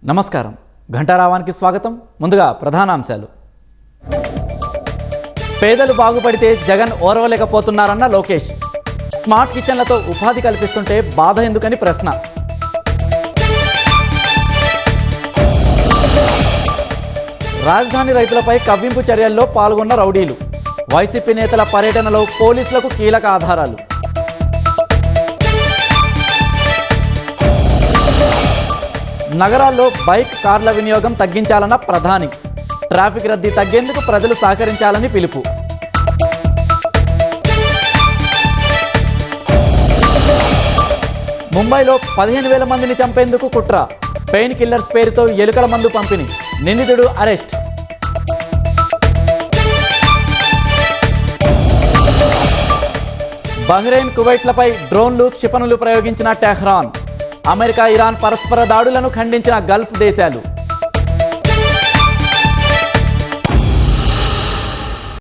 నమస్కారం. ఘంటారావానికి స్వాగతం. ముందుగా ప్రధానాంశాలు. పేదలు బాగుపడితే జగన్ ఓర్వలేకపోతున్నారన్న లోకేష్. స్మార్ట్ కిచెన్లతో ఉపాధి కల్పిస్తుంటే బాధ ఎందుకని ప్రశ్న. రాజధాని రైతులపై కవ్వింపు చర్యల్లో పాల్గొన్న రౌడీలు. వైసీపీ నేతల పర్యటనలో పోలీసులకు కీలక ఆధారాలు. నగరాల్లో బైక్ కార్ల వినియోగం తగ్గించాలన్న ప్రధాని. ట్రాఫిక్ రద్దీ తగ్గేందుకు ప్రజలు సహకరించాలని పిలుపు. ముంబైలో 15,000 మందిని చంపేందుకు కుట్ర. పెయిన్ కిల్లర్స్ పేరుతో ఎలుకల మందు పంపిణీ. నిందితుడు అరెస్ట్. బహ్రెయిన్, కువైట్లపై డ్రోన్లు, క్షిపణులు ప్రయోగించిన టెహ్రాన్. అమెరికా, ఇరాన్ పరస్పర దాడులను ఖండించిన గల్ఫ్ దేశాలు.